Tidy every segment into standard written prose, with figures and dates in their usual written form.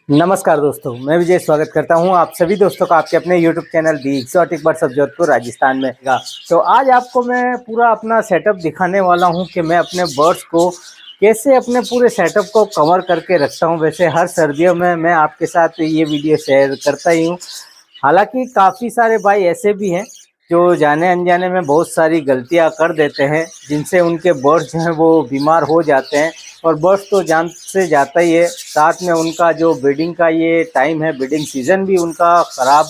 नमस्कार दोस्तों, मैं विजय स्वागत करता हूं आप सभी दोस्तों का आपके अपने YouTube channel the exotic birds of Jodhpur Rajasthan में का। तो आज आपको मैं पूरा अपना सेटअप दिखाने वाला हूं कि मैं अपने बर्ड्स को कैसे अपने पूरे सेटअप को कवर करके रखता हूं। वैसे हर सर्दियों में मैं आपके साथ ये वीडियो शेयर करता ही हूं। हालांकि काफ़ी सारे भाई ऐसे भी हैं जो जाने अनजाने में बहुत सारी गलतियां कर देते हैं, जिनसे उनके बर्ड्स जो हैं वो बीमार हो जाते हैं। और बर्ड्स तो जान से जाता ही है, साथ में उनका जो ब्रीडिंग का ये टाइम है, ब्रीडिंग सीजन भी उनका ख़राब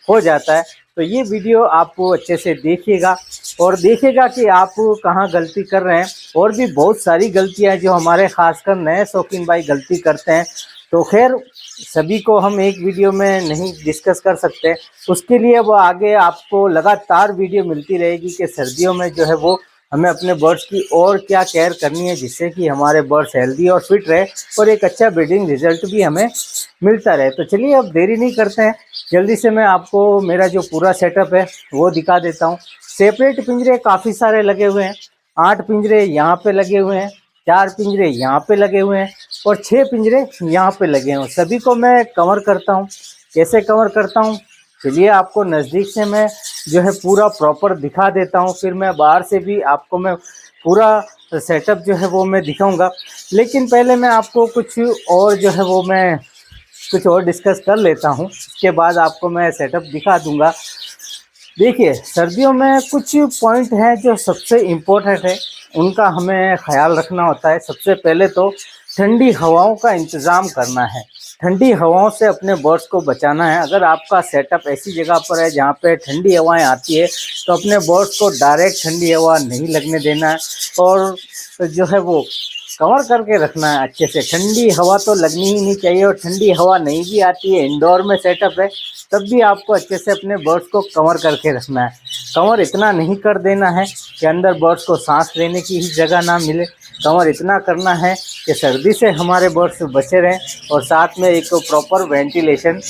हो जाता है। तो ये वीडियो आप अच्छे से देखिएगा और देखिएगा कि आप कहाँ गलती कर रहे हैं। और भी बहुत सारी गलतियां जो हमारे खासकर नए शौकीन भाई गलती करते हैं। तो खैर, सभी को हम एक वीडियो में नहीं डिस्कस कर सकते, उसके लिए वो आगे आपको लगातार वीडियो मिलती रहेगी कि सर्दियों में जो है वो हमें अपने बर्ड्स की और क्या केयर करनी है, जिससे कि हमारे बर्ड्स हेल्दी और फिट रहे और एक अच्छा ब्रीडिंग रिजल्ट भी हमें मिलता रहे। तो चलिए अब देरी नहीं करते हैं, जल्दी से मैं आपको मेरा जो पूरा सेटअप है वो दिखा देता हूँ। सेपरेट पिंजरे काफ़ी सारे लगे हुए हैं, 8 पिंजरे यहाँ पे लगे हुए हैं, 4 पिंजरे यहाँ पे लगे हुए हैं और 6 पिंजरे यहाँ पे लगे हैं। सभी को मैं कवर करता हूँ। कैसे कवर करता हूँ, चलिए आपको नज़दीक से मैं जो है पूरा प्रॉपर दिखा देता हूँ। फिर मैं बाहर से भी आपको मैं पूरा सेटअप जो है वो मैं दिखाऊंगा। लेकिन पहले मैं आपको कुछ और जो है वो मैं कुछ और डिस्कस कर लेता हूँ, उसके बाद आपको मैं सेटअप दिखा दूंगा। देखिए, सर्दियों में कुछ पॉइंट हैं जो सबसे इम्पोर्टेंट है, उनका हमें ख्याल रखना होता है। सबसे पहले तो ठंडी हवाओं का इंतज़ाम करना है। ठंडी हवाओं से अपने बर्ड्स को बचाना है। अगर आपका सेटअप ऐसी जगह पर है जहाँ पे ठंडी हवाएं आती है, तो अपने बर्ड्स को डायरेक्ट ठंडी हवा नहीं लगने देना है और जो है वो कवर करके रखना है अच्छे से। ठंडी हवा तो लगनी ही नहीं चाहिए, और ठंडी हवा नहीं भी आती है, इंडोर में सेटअप है, तब भी आपको अच्छे से अपने बर्ड्स को कवर करके रखना है। कवर इतना नहीं कर देना है कि अंदर बर्ड्स को सांस लेने की ही जगह ना मिले। कवर इतना करना है कि सर्दी से हमारे बर्ड्स बचे रहें और साथ में एक प्रॉपर वेंटिलेशन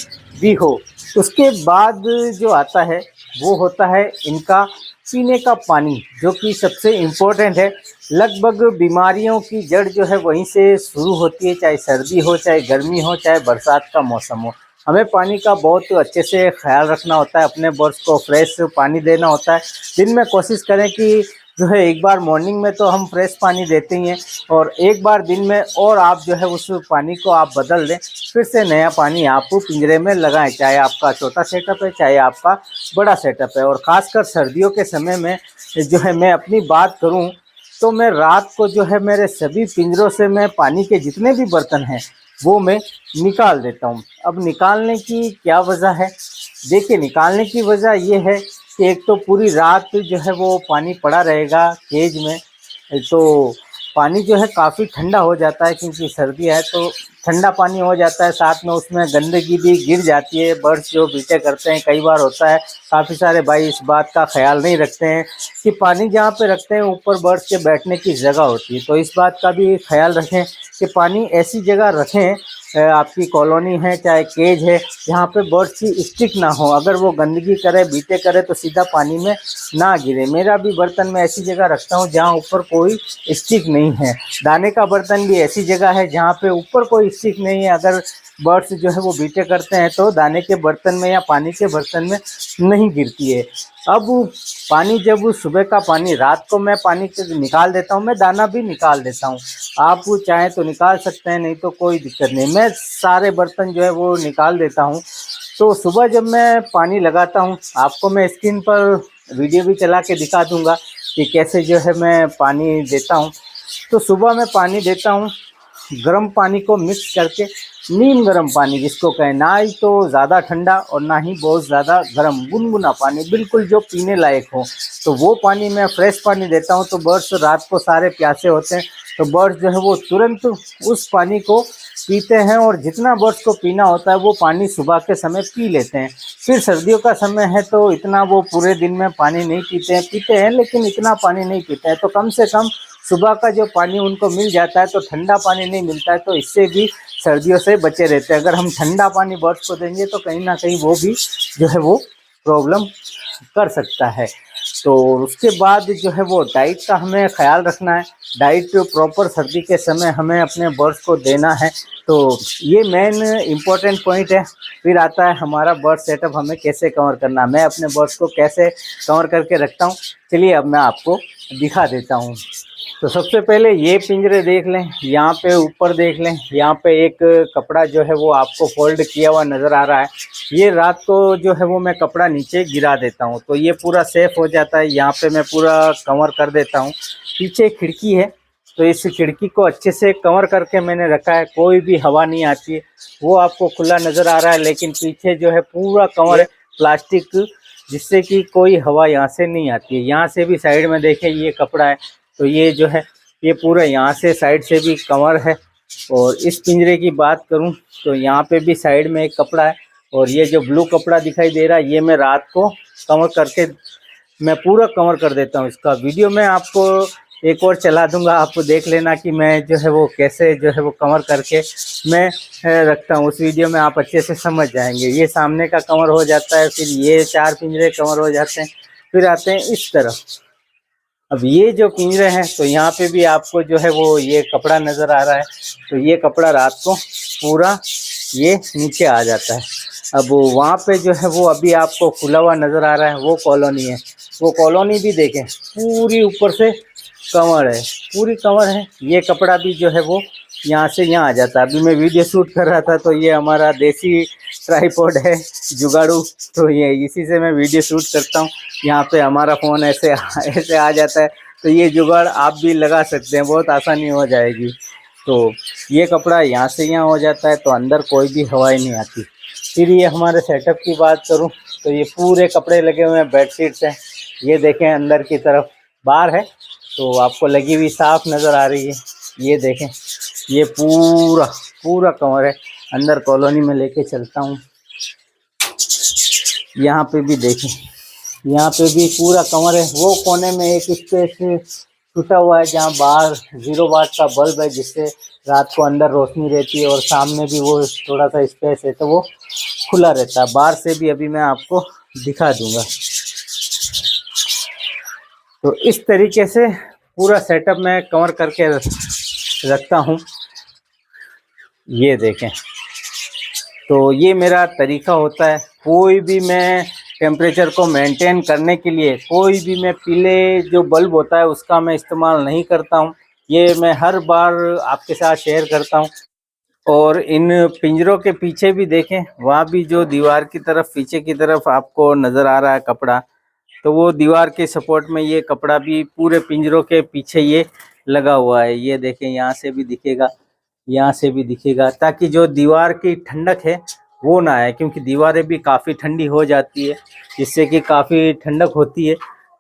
भी हो। उसके बाद जो आता है वो होता है इनका पीने का पानी, जो कि सबसे इम्पोर्टेंट है। लगभग बीमारियों की जड़ जो है वहीं से शुरू होती है, चाहे सर्दी हो, चाहे गर्मी हो, चाहे बरसात का मौसम हो। हमें पानी का बहुत अच्छे से ख्याल रखना होता है, अपने बर्ड्स को फ्रेश पानी देना होता है। दिन में कोशिश करें कि जो है एक बार मॉर्निंग में तो हम फ्रेश पानी देते ही हैं, और एक बार दिन में और आप जो है उस पानी को आप बदल दें, फिर से नया पानी आप पिंजरे में लगाएं, चाहे आपका छोटा सेटअप है चाहे आपका बड़ा सेटअप है। और ख़ासकर सर्दियों के समय में जो है मैं अपनी बात करूं तो मैं रात को जो है मेरे सभी पिंजरों से मैं पानी के जितने भी बर्तन हैं वो मैं निकाल देता हूं। अब निकालने की क्या वजह है? देखिए, निकालने की वजह ये है कि एक तो पूरी रात जो है वो पानी पड़ा रहेगा केज में, तो पानी जो है काफ़ी ठंडा हो जाता है, क्योंकि सर्दी है तो ठंडा पानी हो जाता है। साथ में उसमें गंदगी भी गिर जाती है। बर्ड्स जो बीटे करते हैं, कई बार होता है काफ़ी सारे भाई इस बात का ख्याल नहीं रखते हैं कि पानी जहाँ पे रखते हैं ऊपर बर्ड्स के बैठने की जगह होती है। तो इस बात का भी ख्याल रखें कि पानी ऐसी जगह रखें, आपकी कॉलोनी है चाहे केज है, जहाँ पे बर्ड्स की स्टिक ना हो। अगर वो गंदगी करे, बीटे करे, तो सीधा पानी में ना गिरे। मेरा भी बर्तन में ऐसी जगह रखता हूँ जहाँ ऊपर कोई स्टिक नहीं है। दाने का बर्तन भी ऐसी जगह है जहाँ पे ऊपर कोई स्टिक नहीं है। अगर बर्ड्स जो है वो बीटे करते हैं तो दाने के बर्तन में या पानी के बर्तन में नहीं गिरती है। अब पानी, जब सुबह का पानी, रात को मैं पानी निकाल देता हूँ, मैं दाना भी निकाल देता हूँ। आप चाहें तो निकाल सकते हैं, नहीं तो कोई दिक्कत नहीं। मैं सारे बर्तन जो है वो निकाल देता हूँ। तो सुबह जब मैं पानी लगाता हूँ, आपको मैं स्क्रीन पर वीडियो भी चला के दिखा दूँगा कि कैसे जो है मैं पानी देता हूँ। तो सुबह मैं पानी देता हूँ गर्म पानी को मिक्स करके, नीम गर्म पानी जिसको कहें, ना ही तो ज़्यादा ठंडा और ना ही बहुत ज़्यादा गर्म, गुनगुना पानी, बिल्कुल जो पीने लायक हो। तो वो पानी मैं फ्रेश पानी देता हूँ। तो बर्ड्स रात को सारे प्यासे होते हैं, तो बर्ड्स जो है वो तुरंत उस पानी को पीते हैं, और जितना बर्ड्स को पीना होता है वो पानी सुबह के समय पी लेते हैं। फिर सर्दियों का समय है तो इतना वो पूरे दिन में पानी नहीं पीते हैं, लेकिन इतना पानी नहीं पीते हैं। तो कम से कम सुबह का जो पानी उनको मिल जाता है, तो ठंडा पानी नहीं मिलता है, तो इससे भी सर्दियों से बचे रहते हैं। अगर हम ठंडा पानी बर्ड्स को देंगे तो कहीं ना कहीं वो भी जो है वो प्रॉब्लम कर सकता है। तो उसके बाद जो है वो डाइट का हमें ख्याल रखना है। डाइट प्रॉपर सर्दी के समय हमें अपने बर्ड्स को देना है। तो ये मेन इम्पोर्टेंट पॉइंट है। फिर आता है हमारा बर्ड सेटअप हमें कैसे कवर करना है, मैं अपने बर्ड्स को कैसे कवर करके रखता हूँ। चलिए अब मैं आपको दिखा देता हूँ। तो सबसे पहले ये पिंजरे देख लें, यहाँ पे ऊपर देख लें, यहाँ पे एक कपड़ा जो है वो आपको फोल्ड किया हुआ नज़र आ रहा है। ये रात को जो है वो मैं कपड़ा नीचे गिरा देता हूँ तो ये पूरा सेफ हो जाता है। यहाँ पे मैं पूरा कवर कर देता हूँ। पीछे खिड़की है तो इस खिड़की को अच्छे से कवर करके मैंने रखा है, कोई भी हवा नहीं आती है। वो आपको खुला नज़र आ रहा है लेकिन पीछे जो है पूरा कवर है प्लास्टिक, जिससे कि कोई हवा यहाँ से नहीं आती है। यहाँ से भी साइड में देखें ये कपड़ा है तो ये जो है ये पूरा यहाँ से साइड से भी कवर है। और इस पिंजरे की बात करूं तो यहाँ पे भी साइड में एक कपड़ा है और ये जो ब्लू कपड़ा दिखाई दे रहा है ये मैं रात को कवर करके मैं पूरा कवर कर देता हूँ। इसका वीडियो मैं आपको एक और चला दूंगा, आप देख लेना कि मैं जो है वो कैसे जो है वो कवर करके मैं रखता हूँ। उस वीडियो में आप अच्छे से समझ जाएंगे। ये सामने का कवर हो जाता है, फिर ये 4 पिंजरे कवर हो जाते हैं, फिर आते हैं इस तरफ। अब ये जो पिंजरे हैं तो यहाँ पे भी आपको जो है वो ये कपड़ा नज़र आ रहा है तो ये कपड़ा रात को पूरा ये नीचे आ जाता है। अब वहाँ पे जो है वो अभी आपको खुला हुआ नज़र आ रहा है वो कॉलोनी है। वो कॉलोनी भी देखें पूरी ऊपर से कवर है, पूरी कवर है। ये कपड़ा भी जो है वो यहाँ से यहाँ आ जाता है। अभी मैं वीडियो शूट कर रहा था तो ये हमारा देसी ट्राईपॉड है जुगाड़ू, तो ये इसी से मैं वीडियो शूट करता हूँ। यहाँ पे हमारा फ़ोन ऐसे ऐसे आ जाता है तो ये जुगाड़ आप भी लगा सकते हैं, बहुत आसानी हो जाएगी। तो ये कपड़ा यहाँ से यहाँ हो जाता है तो अंदर कोई भी हवा ही नहीं आती। फिर ये हमारे सेटअप की बात करूँ तो ये पूरे कपड़े लगे हुए हैं, बेडशीट्स हैं। ये देखें अंदर की तरफ बार है तो आपको लगी हुई साफ नज़र आ रही है। ये देखें ये पूरा पूरा कवर है। अंदर कॉलोनी में लेके चलता हूँ, यहाँ पे भी देखें, यहाँ पे भी पूरा कवर है। वो कोने में एक स्पेस टूटा हुआ है जहाँ बाहर 0 वाट का बल्ब है जिससे रात को अंदर रोशनी रहती है और सामने भी वो थोड़ा सा स्पेस है तो वो खुला रहता है। बाहर से भी अभी मैं आपको दिखा दूंगा। तो इस तरीके से पूरा सेटअप मैं कवर करके रखता हूँ। ये देखें तो ये मेरा तरीका होता है। कोई भी मैं टेम्परेचर को मेंटेन करने के लिए कोई भी मैं पीले जो बल्ब होता है उसका मैं इस्तेमाल नहीं करता हूँ। ये मैं हर बार आपके साथ शेयर करता हूँ। और इन पिंजरों के पीछे भी देखें, वहाँ भी जो दीवार की तरफ पीछे की तरफ आपको नज़र आ रहा है कपड़ा, तो वो दीवार के सपोर्ट में ये कपड़ा भी पूरे पिंजरों के पीछे ये लगा हुआ है। ये देखें यहाँ से भी दिखेगा, यहाँ से भी दिखेगा, ताकि जो दीवार की ठंडक है वो ना आए, क्योंकि दीवारें भी काफ़ी ठंडी हो जाती है, जिससे कि काफ़ी ठंडक होती है।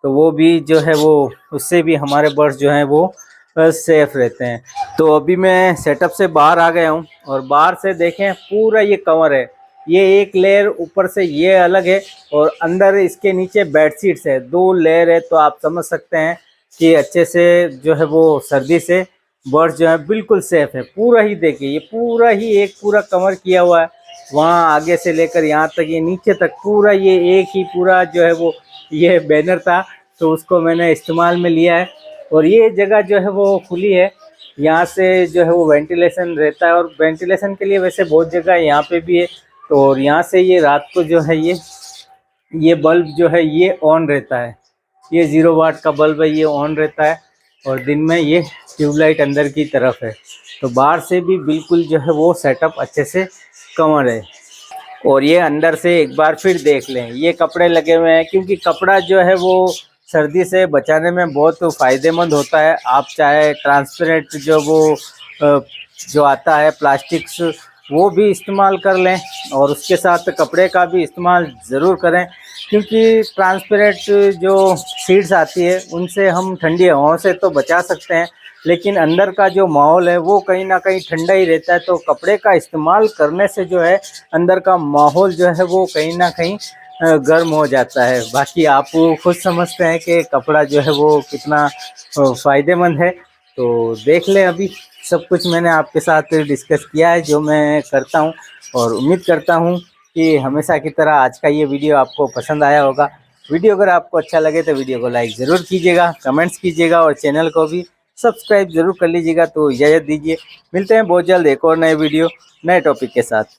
तो वो भी जो है वो उससे भी हमारे बर्ड्स जो हैं वो सेफ रहते हैं। तो अभी मैं सेटअप से बाहर आ गया हूँ और बाहर से देखें पूरा ये कवर है। ये एक लेयर ऊपर से ये अलग है और अंदर इसके नीचे बेडशीट्स है, 2 लेयर है। तो आप समझ सकते हैं कि अच्छे से जो है वो सर्दी से बर्ड्स जो है बिल्कुल सेफ है। पूरा ही देखिए ये पूरा ही एक पूरा कवर किया हुआ है, वहाँ आगे से लेकर यहाँ तक ये नीचे तक पूरा ये एक ही पूरा जो है वो ये बैनर था तो उसको मैंने इस्तेमाल में लिया है। और ये जगह जो है वो खुली है, यहाँ से जो है वो वेंटिलेशन रहता है और वेंटिलेशन के लिए वैसे बहुत जगह यहाँ पे भी है। तो और यहाँ से ये रात को जो है ये बल्ब जो है ये ऑन रहता है, ये 0 वाट का बल्ब है, ये ऑन रहता है और दिन में ये ट्यूबलाइट अंदर की तरफ है। तो बाहर से भी बिल्कुल जो है वो सेटअप अच्छे से कवर है। और ये अंदर से एक बार फिर देख लें, ये कपड़े लगे हुए हैं, क्योंकि कपड़ा जो है वो सर्दी से बचाने में बहुत फ़ायदेमंद होता है। आप चाहे ट्रांसपेरेंट जो वो जो आता है प्लास्टिक्स वो भी इस्तेमाल कर लें और उसके साथ कपड़े का भी इस्तेमाल ज़रूर करें, क्योंकि ट्रांसपेरेंट जो शीट्स आती है उनसे हम ठंडी हवाओं से तो बचा सकते हैं, लेकिन अंदर का जो माहौल है वो कहीं ना कहीं ठंडा ही रहता है। तो कपड़े का इस्तेमाल करने से जो है अंदर का माहौल जो है वो कहीं ना कहीं गर्म हो जाता है। बाकी आप खुद समझते हैं कि कपड़ा जो है वो कितना फ़ायदेमंद है। तो देख लें, अभी सब कुछ मैंने आपके साथ डिस्कस किया है जो मैं करता हूं, और उम्मीद करता हूं कि हमेशा की तरह आज का ये वीडियो आपको पसंद आया होगा। वीडियो अगर आपको अच्छा लगे तो वीडियो को लाइक ज़रूर कीजिएगा, कमेंट्स कीजिएगा और चैनल को भी सब्सक्राइब ज़रूर कर लीजिएगा। तो इजाज़त दीजिए, मिलते हैं बहुत जल्द एक और नए वीडियो नए टॉपिक के साथ।